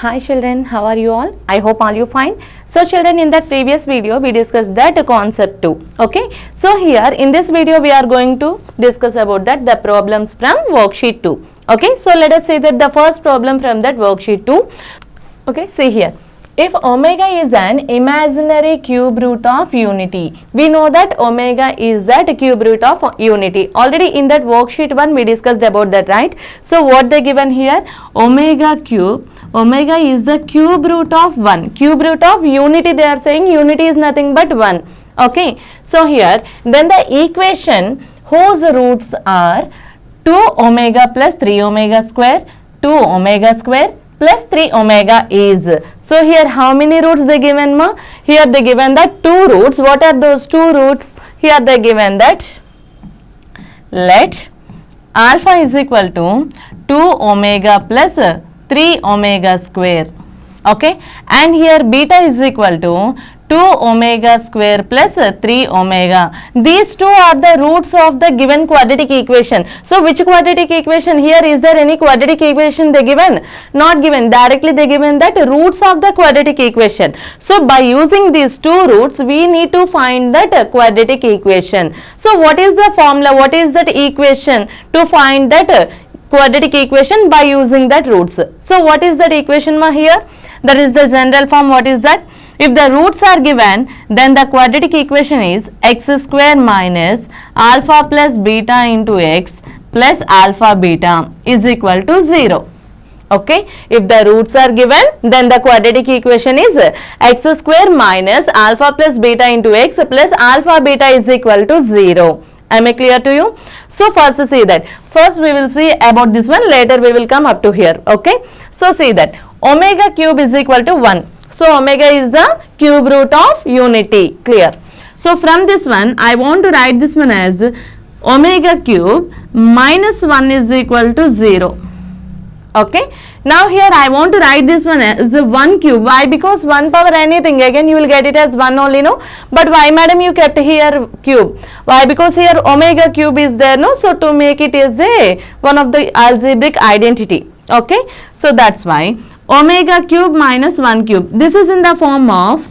Hi children, how are you all? I hope all you fine. So children, in that previous video we discussed that concept 2. Okay. So here in this video we are going to discuss about that the problems from worksheet 2. Okay. So let us see that the first problem from that worksheet 2. Okay. See here. If omega is an imaginary cube root of unity, we know that omega is that cube root of unity. Already in that worksheet 1 we discussed about that, right? So what they given here? Omega cube. Omega is the cube root of 1. Cube root of unity, they are saying unity is nothing but 1. Okay. So here then the equation whose roots are 2 omega plus 3 omega square, 2 omega square plus 3 omega is. So here how many roots they given ma? Here they given that 2 roots. What are those 2 roots? Here they given that let alpha is equal to 2 omega plus 3 omega square. Okay. And here beta is equal to 2 omega square plus 3 omega. These two are the roots of the given quadratic equation. So which quadratic equation here? Is there any quadratic equation they given? Not given. Directly they given that roots of the quadratic equation. So by using these two roots we need to find that quadratic equation. So what is the formula? What is that equation to find that quadratic equation by using that roots? So what is that equation ma here? That is the general form. What is that? If the roots are given, then the quadratic equation is x square minus alpha plus beta into x plus alpha beta is equal to 0. Okay. If the roots are given, then the quadratic equation is x square minus alpha plus beta into x plus alpha beta is equal to 0. Am I clear to you? So first see that. First we will see about this one, later we will come up to here. Okay. So see that omega cube is equal to 1. So omega is the cube root of unity. Clear? So from this one I want to write this one as omega cube minus 1 is equal to 0. Okay. Now here I want to write this one as 1 cube. Why? Because 1 power anything, again you will get it as 1 only, no? But why madam you kept here cube? Why? Because here omega cube is there, no? So to make it is a one of the algebraic identity. Okay. So that's why omega cube minus 1 cube. This is in the form of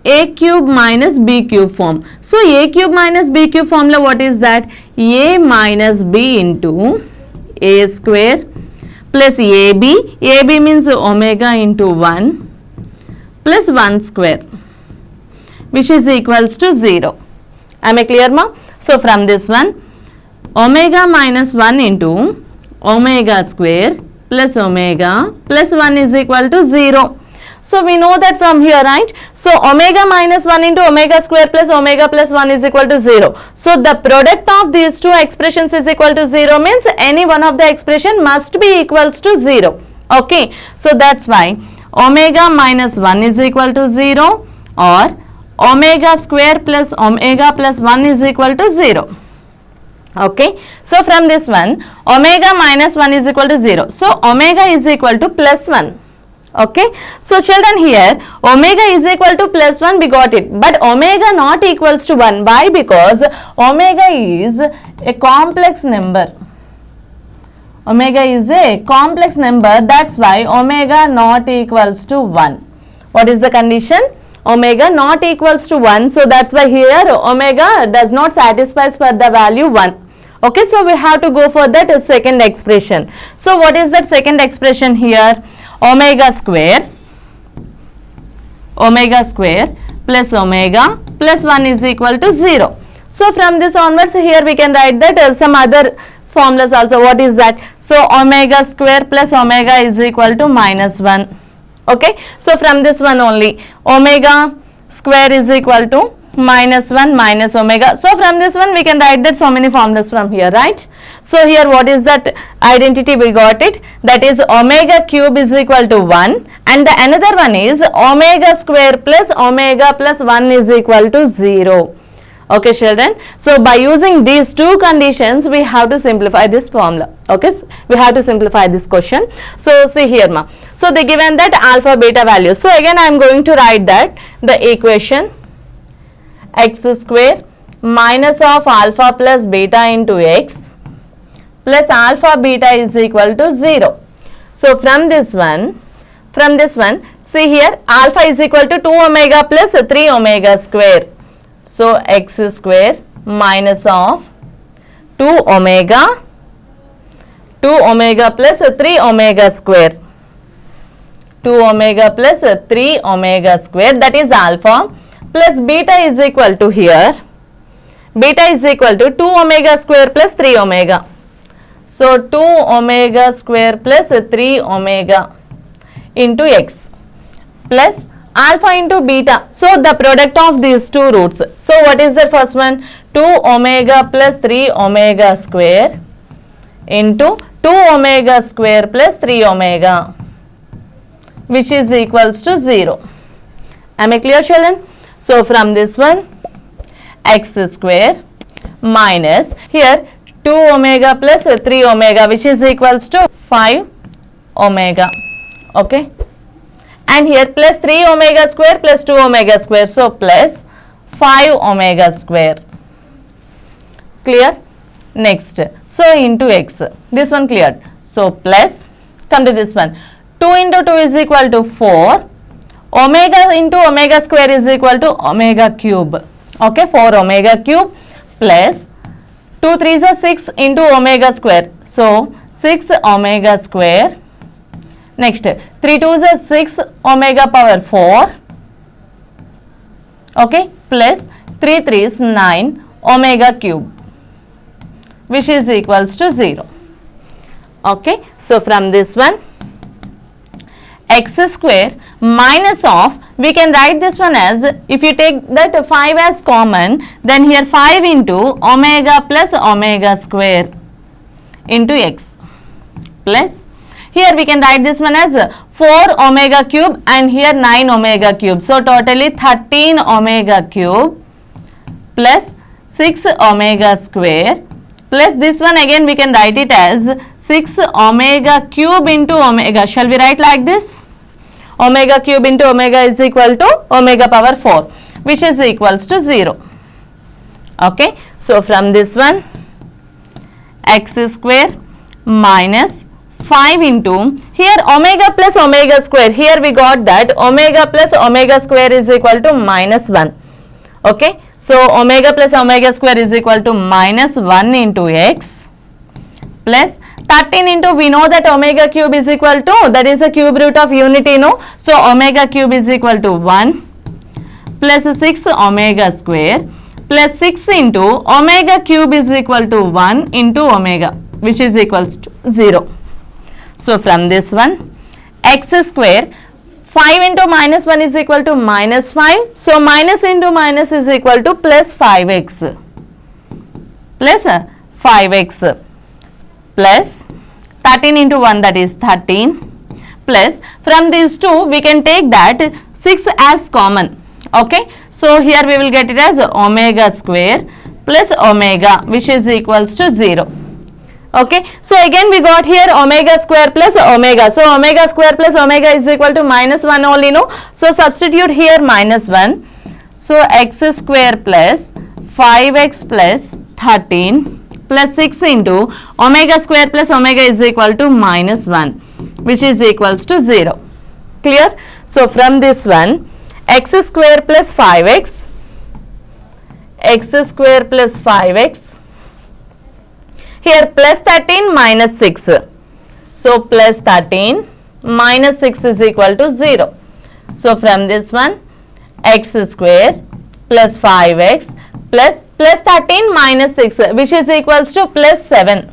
a cube minus b cube form. So a cube minus b cube formula, what is that? A minus b into a square plus ab. Ab means omega into 1 plus 1 square, which is equals to 0. Am I clear ma? So from this one omega minus 1 into omega square plus omega plus 1 is equal to 0. So we know that from here, right? So omega minus 1 into omega square plus omega plus 1 is equal to 0. So the product of these two expressions is equal to 0 means any one of the expression must be equals to 0. Okay. So that's why omega minus 1 is equal to 0 or omega square plus omega plus 1 is equal to 0. Okay. So from this one omega minus 1 is equal to 0. So omega is equal to plus 1. Okay. So children, here omega is equal to plus 1 we got it, but omega not equals to 1. Why? Because omega is a complex number. Omega is a complex number, that's why omega not equals to 1. What is the condition? Omega not equals to 1. So that's why here omega does not satisfy for the value 1. Okay. So we have to go for that second expression. So what is that second expression here? Omega square plus omega plus 1 is equal to 0. So from this onwards here we can write that some other formulas also. What is that? So omega square plus omega is equal to minus 1. Okay. So from this one only omega square is equal to minus 1 minus omega. So from this one we can write that so many formulas from here, right? So here what is that identity we got it? That is omega cube is equal to 1 and the another one is omega square plus omega plus 1 is equal to 0. Okay children. So by using these two conditions we have to simplify this formula. Okay. So we have to simplify this question. So see here ma. So they given that alpha beta values. So again I am going to write that the equation x square minus of alpha plus beta into x plus alpha beta is equal to 0. So from this one from this one, see here alpha is equal to 2 omega plus 3 omega square. So x square minus of 2 omega plus 3 omega square. 2 omega plus 3 omega square, that is alpha, plus beta is equal to here. Beta is equal to 2 omega square plus 3 omega. So 2 omega square plus 3 omega into x plus alpha into beta. So the product of these two roots. So what is the first one? 2 omega plus 3 omega square into 2 omega square plus 3 omega, which is equals to 0. Am I clear, children? So from this one, x square minus here 2 omega plus 3 omega, which is equals to 5 omega. Okay, and here plus 3 omega square plus 2 omega square, so plus 5 omega square. Clear? Next, so into x, this one cleared. So plus, come to this one, 2 into 2 is equal to 4, omega into omega square is equal to omega cube. Okay, 4 omega cube plus 2 3s are 6 into omega square. So 6 omega square. Next 3 2s are 6 omega power 4. Okay, plus 3 3s 9 omega cube, which is equals to 0. Okay, so from this one, x square minus of, we can write this one as, if you take that 5 as common, then here 5 into omega plus omega square into x plus, here we can write this one as 4 omega cube and here 9 omega cube. So totally 13 omega cube plus 6 omega square plus this one again we can write it as 6 omega cube into omega. Shall we write like this? Omega cube into omega is equal to omega power 4, which is equals to 0. Okay, so from this one, x square minus 5 into, here omega plus omega square, here we got that omega plus omega square is equal to minus 1. Okay, so omega plus omega square is equal to minus 1 into x plus 13 into, we know that omega cube is equal to, that is the cube root of unity, no? So omega cube is equal to 1 plus 6 omega square plus 6 into omega cube is equal to 1 into omega, which is equals to 0. So from this one, x square, 5 into minus 1 is equal to minus 5. So minus into minus is equal to plus 5x plus 5x plus 13 into 1, that is 13, plus from these two we can take that 6 as common. Okay, so here we will get it as omega square plus omega, which is equals to 0. Okay, so again we got here omega square plus omega. So omega square plus omega is equal to minus 1 only, no? So substitute here minus 1. So x square plus 5x plus 13 plus 6 into omega square plus omega is equal to minus 1, which is equals to 0. Clear? So from this one, x square plus 5x, x square plus 5x, here plus 13 minus 6. So plus 13 minus 6 is equal to 0. So from this one, x square plus 5x plus 13 minus 6, which is equals to plus 7,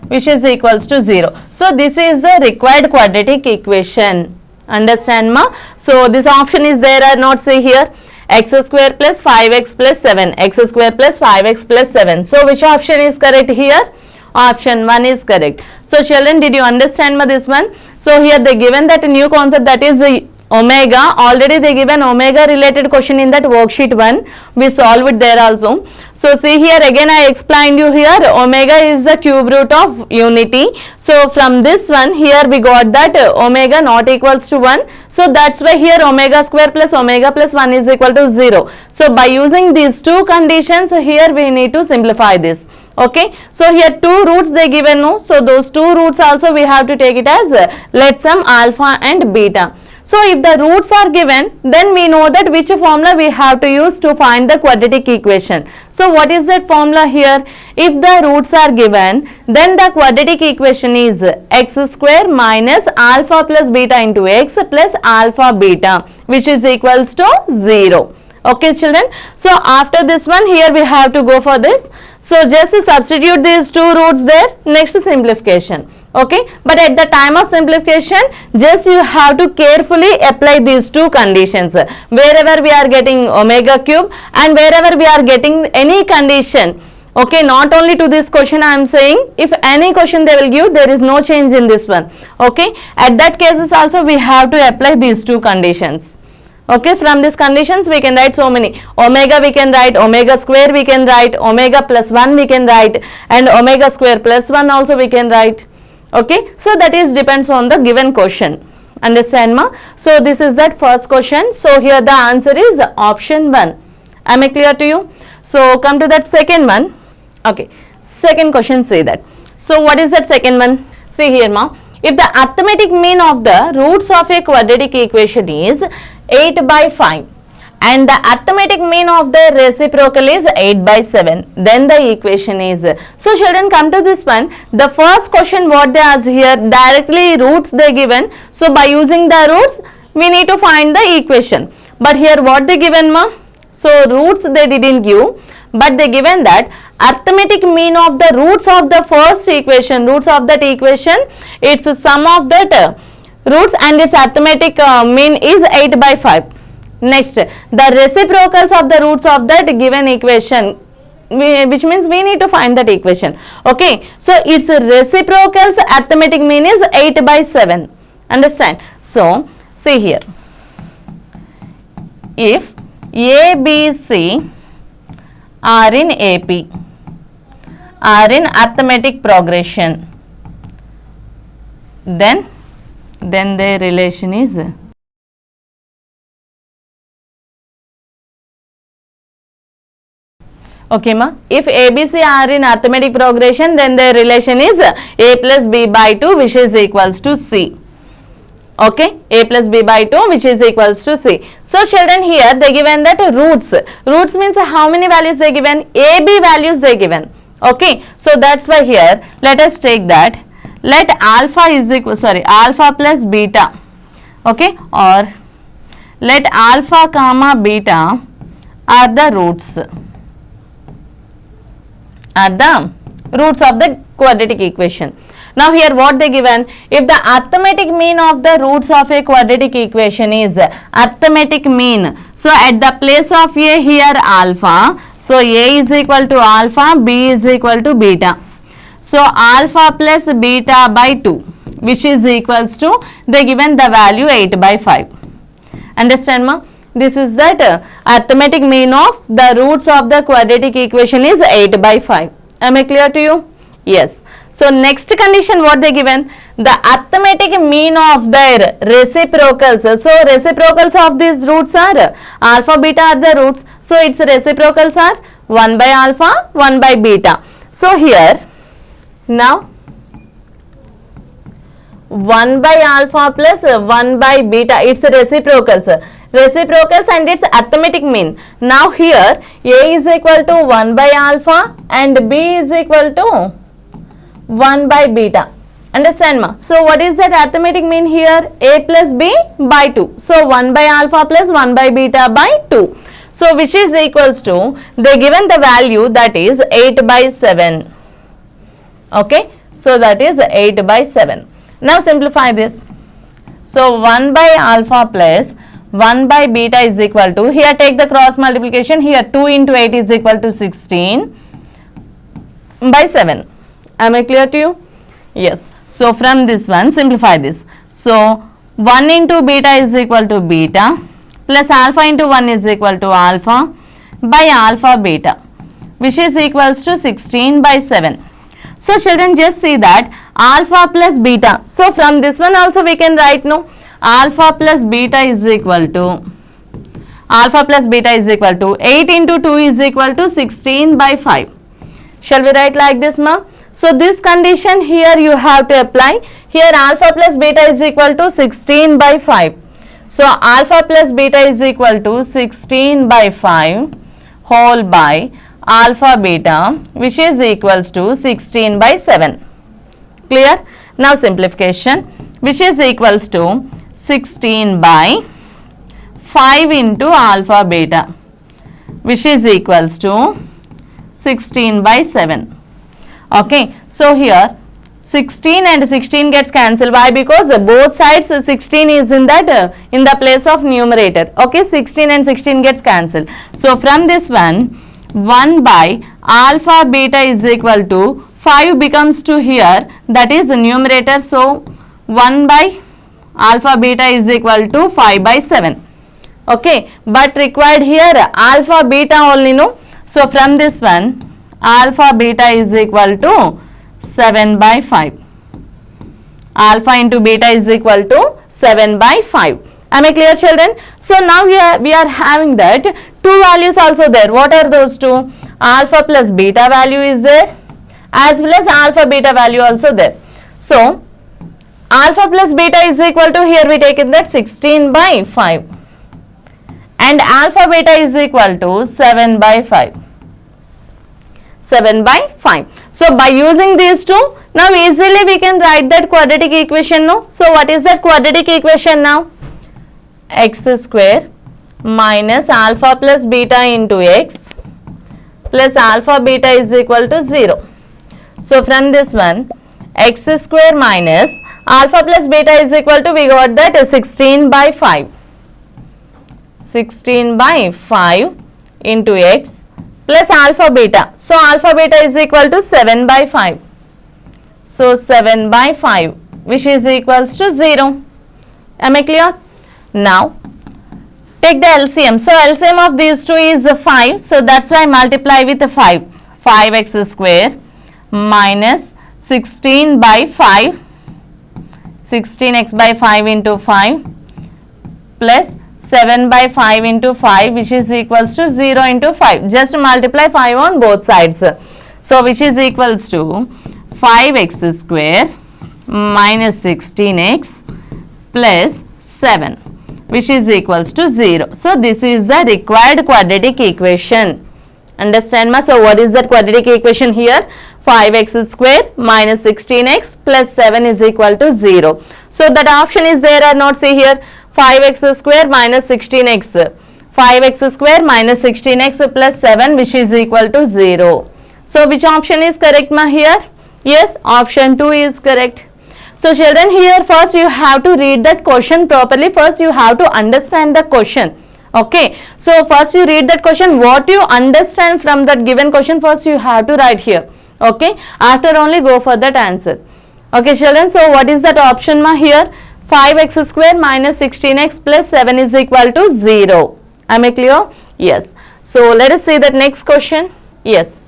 which is equals to 0. So this is the required quadratic equation. Understand, ma? So this option is there or not? See here, x square plus 5x plus 7, x square plus 5x plus 7. So which option is correct here? Option 1 is correct. So children, did you understand, ma, this one? So here they given that new concept, that is the omega. Already they given omega related question in that worksheet 1. We solve it there also. So see here again I explained you here omega is the cube root of unity. So from this one here we got that omega not equals to 1. So that's why here omega square plus omega plus 1 is equal to 0. So by using these two conditions here we need to simplify this. Okay, so here two roots they given, no, so those two roots also we have to take it as let sum alpha and beta. So if the roots are given, then we know that which formula we have to use to find the quadratic equation. So what is that formula here? If the roots are given, then the quadratic equation is x square minus alpha plus beta into x plus alpha beta, which is equals to 0. Okay children, so after this one here we have to go for this. So just substitute these two roots there, next simplification. Okay, but at the time of simplification, just you have to carefully apply these two conditions. Wherever we are getting omega cube and wherever we are getting any condition, okay, not only to this question I am saying, if any question they will give, there is no change in this one. Okay, at that cases also we have to apply these two conditions. Okay, from these conditions we can write so many. Omega we can write, omega square we can write, omega plus 1 we can write, and omega square plus 1 also we can write. Okay, so that is depends on the given question. Understand ma? So this is that first question. So here the answer is option 1. Am I clear to you? So come to that second one. Okay, second question say that. So what is that second one? See here ma. If the arithmetic mean of the roots of a quadratic equation is 8 by 5 and the arithmetic mean of the reciprocal is 8 by 7, then the equation is. So children, come to this one. The first question what they ask here, directly roots they given. So by using the roots we need to find the equation. But here what they given ma? So roots they didn't give, but they given that arithmetic mean of the roots of the first equation, roots of that equation, it's a sum of that roots and its arithmetic mean is 8 by 5. Next, the reciprocals of the roots of that given equation, which means we need to find that equation. Okay, so its reciprocals arithmetic mean is 8 by 7. Understand? So see here, if A, B, C are in AP, are in arithmetic progression, then their relation is okay ma. If ABC are in arithmetic progression, then their relation is A plus B by 2, which is equals to C. Okay, A plus B by 2, which is equals to C. So children, here they given that roots. Roots means how many values they given? AB values they given. Okay, so that's why here let us take that. Let alpha is equal, alpha plus beta. Okay, or let alpha comma beta are the roots. Are the roots of the quadratic equation. Now here what they given, if the arithmetic mean of the roots of a quadratic equation is arithmetic mean, so at the place of A here alpha, so A is equal to alpha, B is equal to beta. So alpha plus beta by 2, which is equals to, they given the value 8 by 5. Understand ma? This is that arithmetic mean of the roots of the quadratic equation is 8 by 5. Am I clear to you? Yes. So next condition what they given, the arithmetic mean of their reciprocals. So reciprocals of these roots are alpha, beta are the roots. So its reciprocals are 1 by alpha, 1 by beta. So here now 1 by alpha plus 1 by beta, its reciprocals and its arithmetic mean. Now here A is equal to 1 by alpha and B is equal to 1 by beta. Understand ma? So what is that arithmetic mean here? A plus B by 2. So 1 by alpha plus 1 by beta by 2. So which is equals to, they given the value that is 8 by 7. Okay, so that is 8 by 7. Now simplify this. So 1 by alpha plus 1 by beta is equal to, here take the cross multiplication, here 2 into 8 is equal to 16 by 7. Am I clear to you? Yes. So from this one simplify this. So 1 into beta is equal to beta plus alpha into 1 is equal to alpha by alpha beta, which is equals to 16 by 7. So children, just see that alpha plus beta. So from this one also we can write no, alpha plus beta is equal to, alpha plus beta is equal to 8 into 2 is equal to 16 by 5. Shall we write like this, ma? So this condition here you have to apply. Here alpha plus beta is equal to 16 by 5. So alpha plus beta is equal to 16 by 5 whole by alpha beta, which is equals to 16 by 7. Clear? Now simplification, which is equals to 16 by 5 into alpha beta, which is equals to 16 by 7. Okay, so here 16 and 16 gets cancelled. Why? Because both sides 16 is in that in the place of numerator. Okay, 16 and 16 gets cancelled. So from this one, 1 by alpha beta is equal to 5 becomes to here, that is the numerator. So 1 by alpha beta is equal to 5 by 7. Okay, but required here alpha beta only, no? So from this one, alpha beta is equal to 7 by 5. Alpha into beta is equal to 7 by 5. Am I clear, children? So now we are having that two values also there. What are those two? Alpha plus beta value is there, as well as alpha beta value also there. So alpha plus beta is equal to, here we take it that 16 by 5, and alpha beta is equal to 7 by 5. 7 by 5. So by using these two, now easily we can write that quadratic equation, no? So what is that quadratic equation now? X square minus alpha plus beta into x plus alpha beta is equal to 0. So from this one, x square minus alpha plus beta is equal to, we got that 16 by 5. 16 by 5 into x plus alpha beta. So alpha beta is equal to 7 by 5. So 7 by 5, which is equals to 0. Am I clear? Now take the LCM. So LCM of these two is 5. So that's why multiply with 5. 5x square minus 16 by 5. 16x by 5 into 5 plus 7 by 5 into 5, which is equals to 0 into 5. Just multiply 5 on both sides. So which is equals to 5x square minus 16x plus 7, which is equals to 0. So this is the required quadratic equation. Understand, ma? So what is that quadratic equation here? 5x square minus 16x plus 7 is equal to 0. So that option is there or not? See here, 5x square minus 16x. 5x square minus 16x plus 7, which is equal to 0. So which option is correct, ma, here? Yes, option 2 is correct. So children, here first you have to read that question properly. First you have to understand the question. Okay, so first you read that question. What you understand from that given question, first you have to write here. Okay, after only go for that answer. Okay children, so what is that option, ma, here? 5x square minus 16x plus 7 is equal to 0. Am I clear? Yes. So let us see that next question. Yes.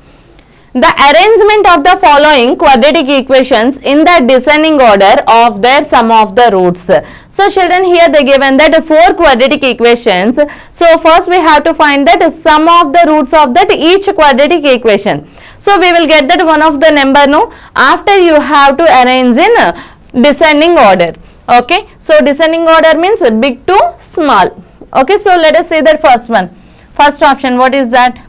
The arrangement of the following quadratic equations in the descending order of their sum of the roots. So children, here they given that 4 quadratic equations. So first we have to find that sum of the roots of that each quadratic equation. So we will get that one of the number, no? After you have to arrange in descending order. Okay, so descending order means big to small. Okay, so let us see that first one. First option, what is that?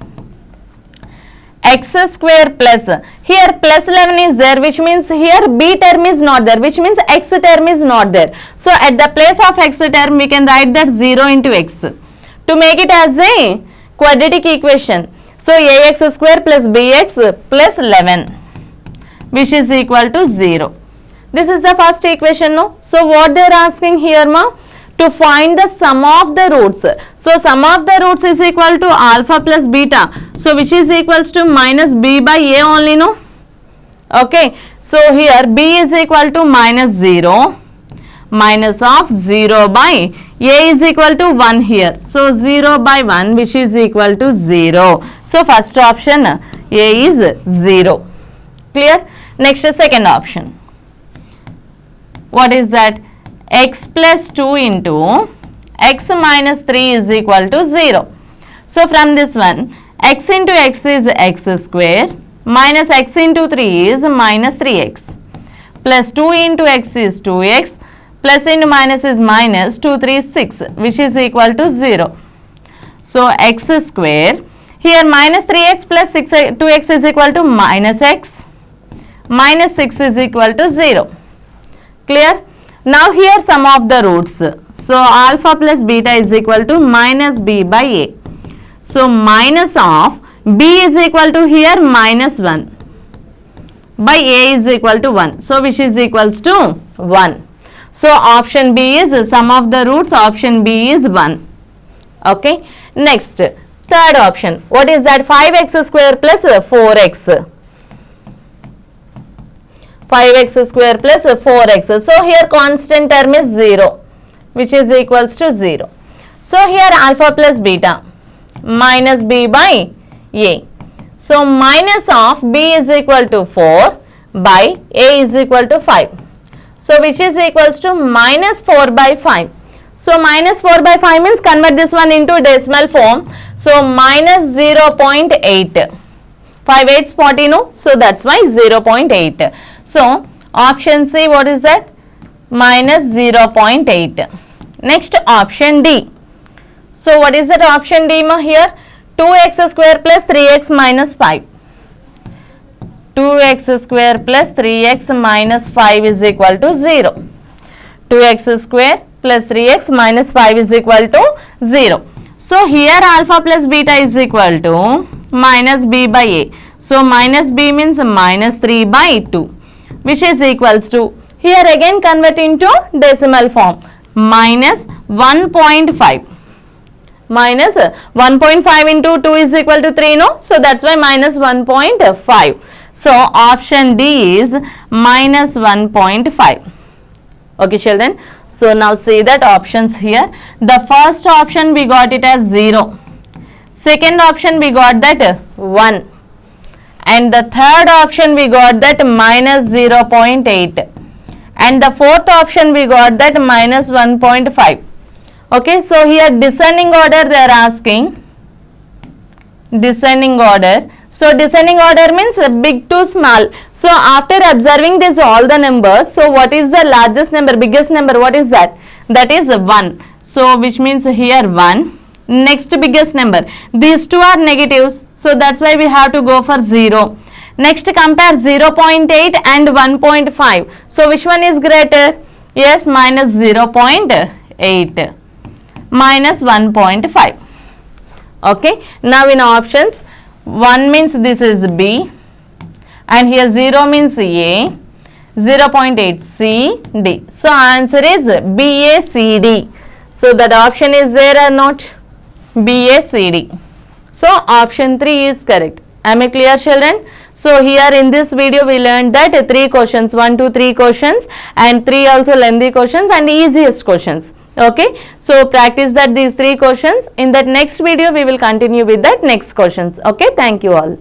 X square plus, here plus 11 is there, which means here b term is not there, which means x term is not there. So at the place of x term we can write that 0 into x to make it as a quadratic equation. So ax square plus bx plus 11, which is equal to 0. This is the first equation, no? So what they are asking here, ma? To find the sum of the roots. So sum of the roots is equal to alpha plus beta. So which is equals to minus b by a only, no? Okay. So here b is equal to minus 0, minus of 0 by a is equal to 1 here. So 0 by 1, which is equal to 0. So first option a is 0. Clear? Next, second option. What is that? X plus 2 into x minus 3 is equal to 0. So from this one, x into x is x square minus x into 3 is minus 3x, plus 2 into x is 2x, plus into minus is minus, 2 3 is 6, which is equal to 0. So x square, here minus 3x plus 2x is equal to minus x, minus 6 is equal to 0. Clear? Now here sum of the roots. So alpha plus beta is equal to minus b by a. So minus of b is equal to here minus 1 by a is equal to 1. So which is equals to 1. So option B is sum of the roots, option B is 1. Okay. Next, third option. What is that? 5x square plus 4x. 5x square plus 4x. So here constant term is 0, which is equals to 0. So here alpha plus beta minus b by a. So minus of b is equal to 4 by a is equal to 5. So which is equals to minus 4 by 5. So minus 4 by 5 means convert this one into decimal form. So minus 0.8. 5 8's 40, no? So that's why 0.8. So option C, what is that? Minus 0.8. Next option D. So what is that option D here? 2x square plus 3x minus 5. 2x square plus 3x minus 5 is equal to 0. 2x square plus 3x minus 5 is equal to 0. So here alpha plus beta is equal to minus b by a. So minus b means minus 3 by 2, which is equals to, here again convert into decimal form, minus 1.5. Minus 1.5 into 2 is equal to 3, no? So that's why minus 1.5. So option D is minus 1.5. Okay children. So now see that options here. The first option we got it as 0. Second option we got that 1. And the third option we got that minus 0.8. And the fourth option we got that minus 1.5. Okay, so here descending order they are asking. Descending order. So descending order means big to small. So after observing this all the numbers, so what is the largest number, biggest number, what is that? That is 1. So which means here 1. Next biggest number. These two are negatives. So that's why we have to go for 0. Next compare 0.8 and 1.5. So which one is greater? Yes, minus 0.8. Minus 1.5. Okay. Now in options, 1 means this is B. And here 0 means A. 0.8 C, D. So answer is B, A, C, D. So that option is there or not? B, A, C, D. So option 3 is correct. Am I clear children? So here in this video we learned that 3 questions, 1, 2, 3 questions and 3 also lengthy questions and easiest questions. Okay. So practice that these 3 questions. In that next video we will continue with that next questions. Okay. Thank you all.